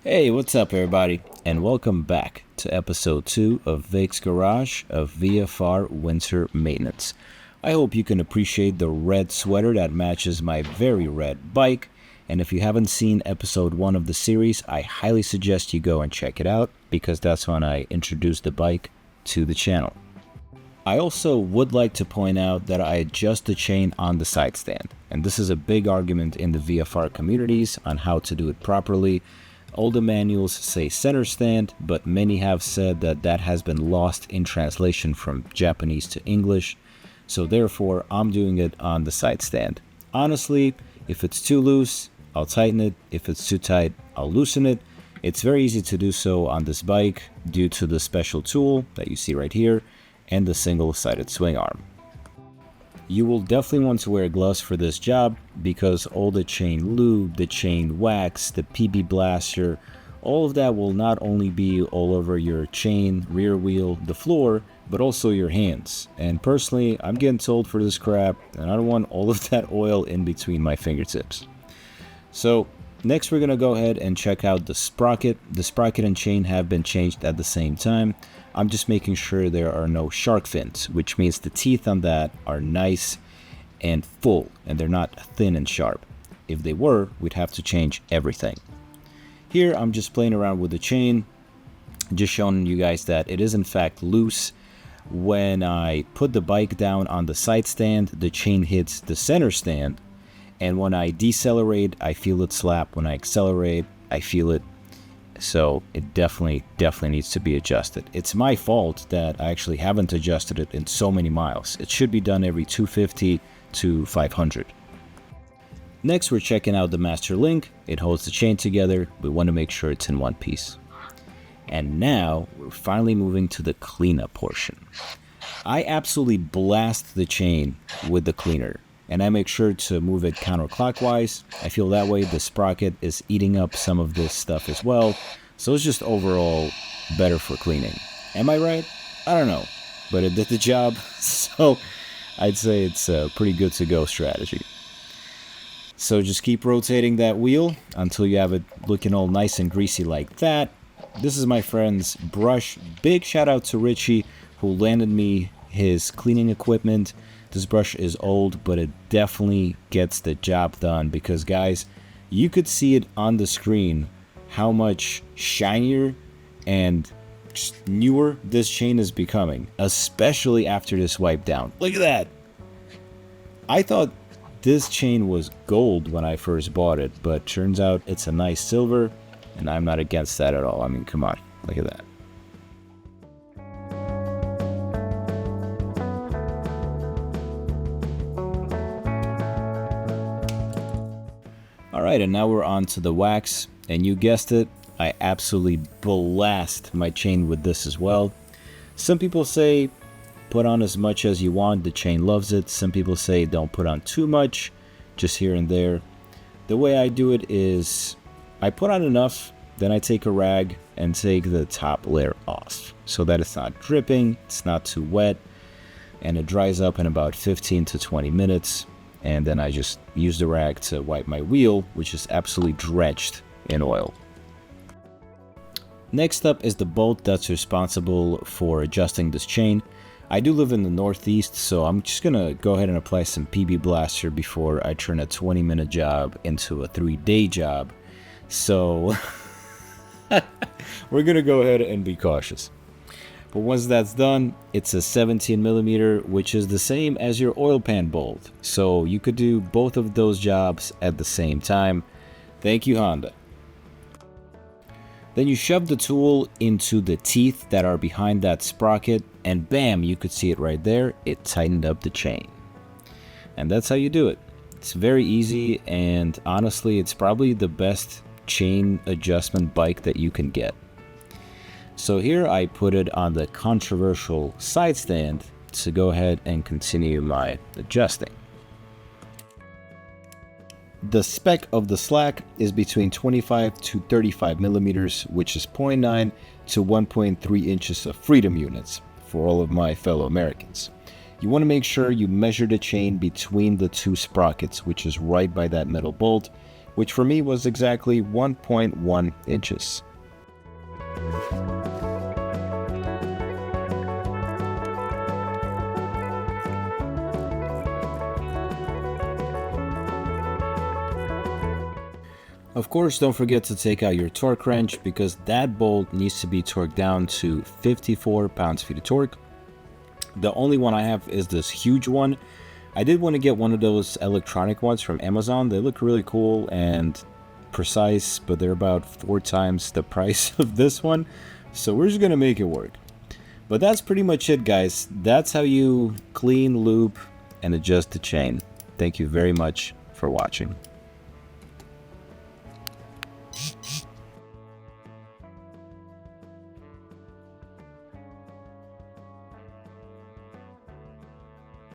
Hey, what's up, everybody? And welcome back to episode 2 of Vic's Garage of VFR Winter Maintenance. I hope you can appreciate the red sweater that matches my very red bike. And if you haven't seen episode 1 of the series, I highly suggest you go and check it out because that's when I introduced the bike to the channel. I also would like to point out that I adjust the chain on the side stand. And this is a big argument in the VFR communities on how to do it properly. All the manuals say center stand, but many have said that that has been lost in translation from Japanese to English. So therefore, I'm doing it on the side stand. Honestly, if it's too loose, I'll tighten it. If it's too tight, I'll loosen it. It's very easy to do so on this bike due to the special tool that you see right here and the single-sided swing arm. You will definitely want to wear gloves for this job because all the chain lube, the chain wax, the PB blaster, all of that will not only be all over your chain, rear wheel, the floor, but also your hands. And personally, I'm getting told for this crap and I don't want all of that oil in between my fingertips. So next we're going to go ahead and check out the sprocket. The sprocket and chain have been changed at the same time. I'm just making sure there are no shark fins, which means the teeth on that are nice and full and they're not thin and sharp. If they were, we'd have to change everything. Here I'm just playing around with the chain, just showing you guys that it is in fact loose. When I put the bike down on the side stand, the chain hits the center stand, and when I decelerate, I feel it slap. When I accelerate, I feel it. So it definitely needs to be adjusted. It's my fault that I actually haven't adjusted it in so many miles. It should be done every 250 to 500. Next, we're checking out the master link. It holds the chain together. We want to make sure it's in one piece. And now we're finally moving to the cleanup portion. I absolutely blast the chain with the cleaner, and I make sure to move it counterclockwise. I feel that way the sprocket is eating up some of this stuff as well, so it's just overall better for cleaning. Am I right? I don't know, but it did the job, so I'd say it's a pretty good to go strategy. So just keep rotating that wheel until you have it looking all nice and greasy like that. This is my friend's brush. Big shout out to Richie who landed me his cleaning equipment. This brush is old, but it definitely gets the job done because, guys, you could see it on the screen how much shinier and newer this chain is becoming, especially after this wipe down. Look at that. I thought this chain was gold when I first bought it, but turns out it's a nice silver, and I'm not against that at all. I mean, come on, look at that. Alright, and now we're on to the wax, and you guessed it, I absolutely blast my chain with this as well. Some people say put on as much as you want, the chain loves it. Some people say don't put on too much, just here and there. The way I do it is I put on enough, then I take a rag and take the top layer off so that it's not dripping, it's not too wet, and it dries up in about 15 to 20 minutes. And then I just use the rag to wipe my wheel, which is absolutely drenched in oil. Next up is the bolt that's responsible for adjusting this chain. I do live in the Northeast, so I'm just gonna go ahead and apply some PB blaster before I turn a 20-minute job into a 3-day job. So we're gonna go ahead and be cautious. But once that's done, it's a 17mm, which is the same as your oil pan bolt. So you could do both of those jobs at the same time. Thank you, Honda. Then you shove the tool into the teeth that are behind that sprocket, and bam, you could see it right there. It tightened up the chain. And that's how you do it. It's very easy, and honestly, it's probably the best chain adjustment bike that you can get. So here I put it on the controversial side stand to go ahead and continue my adjusting. The spec of the slack is between 25 to 35 millimeters, which is 0.9 to 1.3 inches of freedom units for all of my fellow Americans. You want to make sure you measure the chain between the two sprockets, which is right by that metal bolt, which for me was exactly 1.1 inches. Of course, don't forget to take out your torque wrench because that bolt needs to be torqued down to 54 pounds-feet of torque. The only one I have is this huge one. I did want to get one of those electronic ones from Amazon. They look really cool and precise, but they're about 4 times the price of this one. So we're just going to make it work. But that's pretty much it, guys. That's how you clean, lube, and adjust the chain. Thank you very much for watching.